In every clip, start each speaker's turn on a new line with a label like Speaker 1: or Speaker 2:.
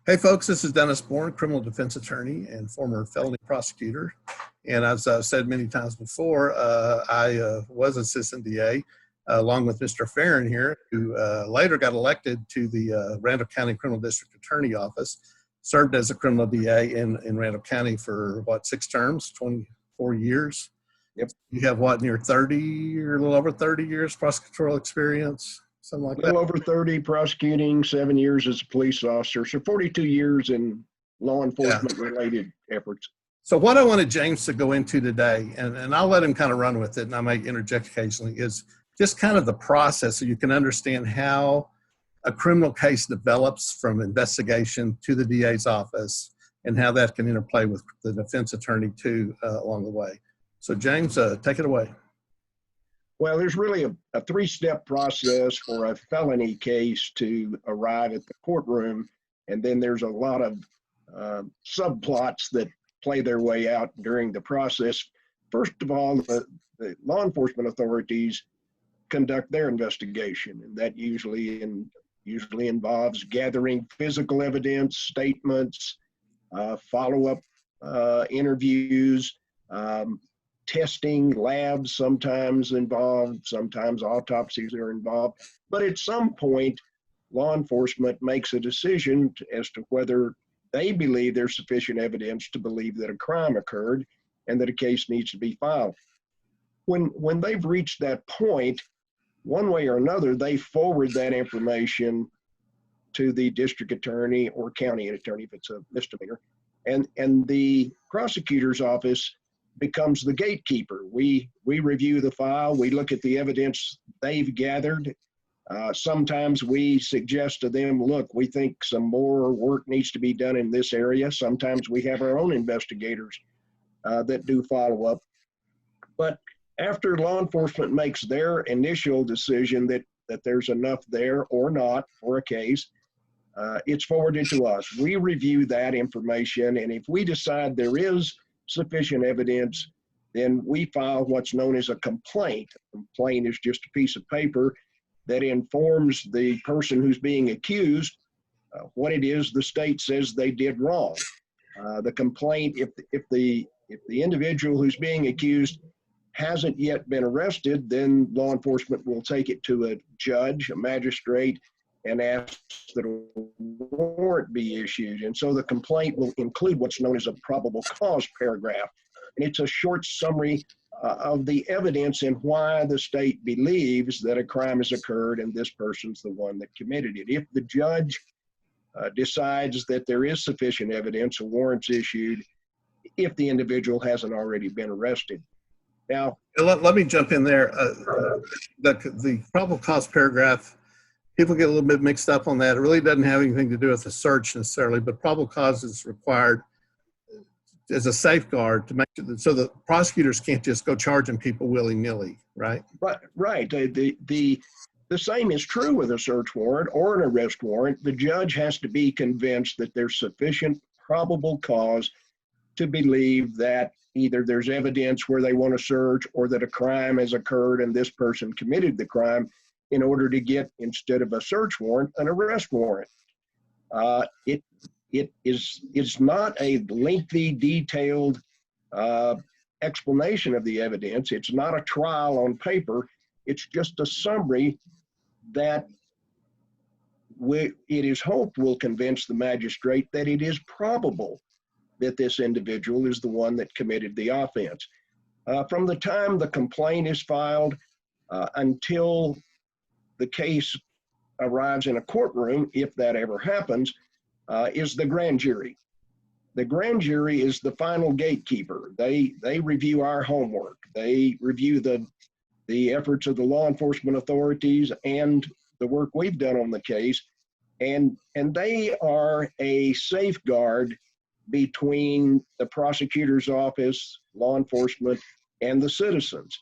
Speaker 1: Hey folks, this is Dennis Boren, criminal defense attorney and former felony prosecutor. And as I've said many times before, I was assistant DA along with Mr. Farron here, who later got elected to the Randall County Criminal District Attorney Office, served as a criminal DA in Randall County for what, 6 terms, 24 years.
Speaker 2: Yep.
Speaker 1: You have what, near 30 or a little over 30 years prosecutorial experience? Something like
Speaker 2: that. A little over 30 prosecuting, 7 years as a police officer, so 42 years in law enforcement related efforts.
Speaker 1: So what I wanted James to go into today, and I'll let him kind of run with it, and I might interject occasionally, is just kind of the process so you can understand how a criminal case develops from investigation to the DA's office and how that can interplay with the defense attorney too along the way. So James, take it away.
Speaker 2: Well, there's really a 3-step process for a felony case to arrive at the courtroom, and then there's a lot of subplots that play their way out during the process. First of all, the law enforcement authorities conduct their investigation, and that usually involves gathering physical evidence, statements, follow-up interviews, testing, labs sometimes involved, sometimes autopsies are involved. But at some point, law enforcement makes a decision as to whether they believe there's sufficient evidence to believe that a crime occurred and that a case needs to be filed. When they've reached that point, one way or another, they forward that information to the district attorney or county attorney if it's a misdemeanor, and the prosecutor's office becomes the gatekeeper. We review the file, we look at the evidence they've gathered. Sometimes we suggest to them, look, we think some more work needs to be done in this area. Sometimes we have our own investigators that do follow up. But after law enforcement makes their initial decision that there's enough there or not for a case, it's forwarded to us. We review that information, and if we decide there is sufficient evidence, then we file what's known as a complaint. A complaint is just a piece of paper that informs the person who's being accused what it is the state says they did wrong. The complaint, if the individual who's being accused hasn't yet been arrested, then law enforcement will take it to a judge, a magistrate, and ask that a warrant be issued. And so the complaint will include what's known as a probable cause paragraph. And it's a short summary of the evidence and why the state believes that a crime has occurred and this person's the one that committed it. If the judge decides that there is sufficient evidence, a warrant's issued if the individual hasn't already been arrested. Now,
Speaker 1: let me jump in there. The probable cause paragraph, people get a little bit mixed up on that. It really doesn't have anything to do with the search necessarily, but probable cause is required as a safeguard to make sure that, so the prosecutors can't just go charging people willy-nilly, right?
Speaker 2: Right. The same is true with a search warrant or an arrest warrant. The judge has to be convinced that there's sufficient probable cause to believe that either there's evidence where they want to search or that a crime has occurred and this person committed the crime in order to get, instead of a search warrant, an arrest warrant. It is not a lengthy, detailed explanation of the evidence. It's not a trial on paper. It's just a summary that it is hoped will convince the magistrate that it is probable that this individual is the one that committed the offense. From the time the complaint is filed until the case arrives in a courtroom, if that ever happens, is the grand jury. The grand jury is the final gatekeeper. They review our homework. They review the efforts of the law enforcement authorities and the work we've done on the case, and they are a safeguard between the prosecutor's office, law enforcement, and the citizens.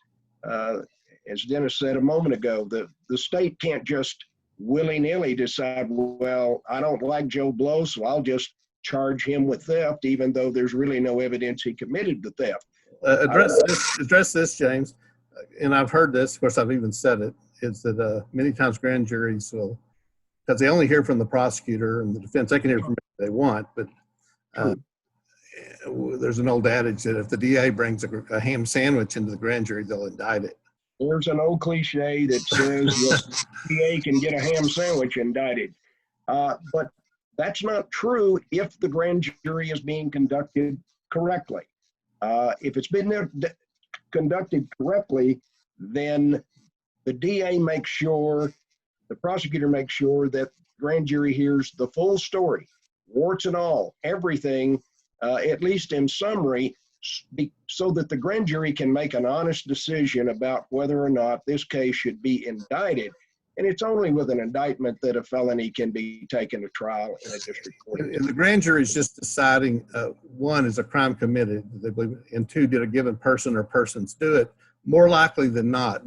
Speaker 2: As Dennis said a moment ago, the state can't just willy-nilly decide, well, I don't like Joe Blow, so I'll just charge him with theft, even though there's really no evidence he committed the theft.
Speaker 1: Address this, James, and I've heard this, of course I've even said it, is that many times grand juries will, because they only hear from the prosecutor and the defense, they can hear from they want. But uh, there's an old adage that if the DA brings a ham sandwich into the grand jury, they'll indict it.
Speaker 2: There's an old cliche that says that the DA can get a ham sandwich indicted. But that's not true if the grand jury is being conducted correctly. If it's been conducted correctly, then the DA makes sure, the prosecutor makes sure that grand jury hears the full story, warts and all, everything, at least in summary, so that the grand jury can make an honest decision about whether or not this case should be indicted. And it's only with an indictment that a felony can be taken to trial in a district court.
Speaker 1: And the grand jury is just deciding, one, is a crime committed, and two, did a given person or persons do it? More likely than not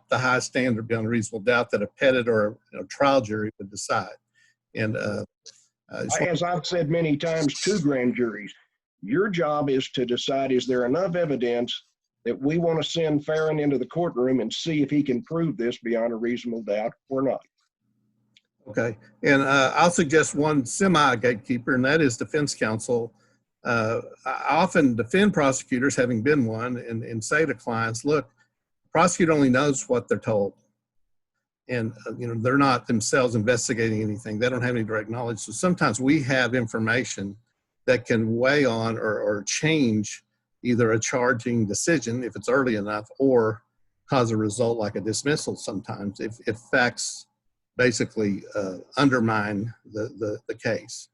Speaker 1: the high standard beyond reasonable doubt that a pettit or a trial jury would decide. And
Speaker 2: as I've said many times to grand juries, your job is to decide, is there enough evidence that we want to send Farron into the courtroom and see if he can prove this beyond a reasonable doubt or not.
Speaker 1: Okay, and I'll suggest one semi-gatekeeper, and that is defense counsel. I often defend prosecutors, having been one, and say to clients, look, the prosecutor only knows what they're told. And they're not themselves investigating anything. They don't have any direct knowledge. So sometimes we have information that can weigh on or change either a charging decision if it's early enough, or cause a result like a dismissal sometimes if facts basically undermine the case,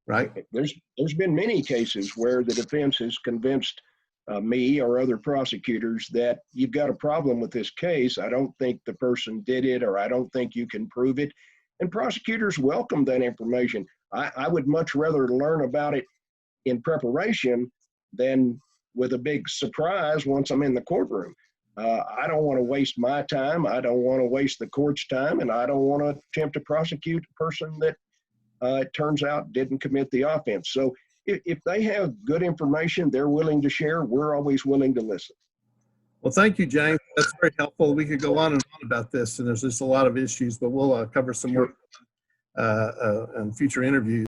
Speaker 1: right?
Speaker 2: There's been many cases where the defense has convinced me or other prosecutors that you've got a problem with this case. I don't think the person did it, or I don't think you can prove it. And prosecutors welcome that information. I would much rather learn about it in preparation than with a big surprise once I'm in the courtroom. I don't want to waste my time. I don't want to waste the court's time, and I don't want to attempt to prosecute a person that it turns out didn't commit the offense. So if they have good information they're willing to share, we're always willing to listen.
Speaker 1: Well, thank you, James. That's very helpful. We could go on and on about this, and there's just a lot of issues, but we'll cover some more in future interviews.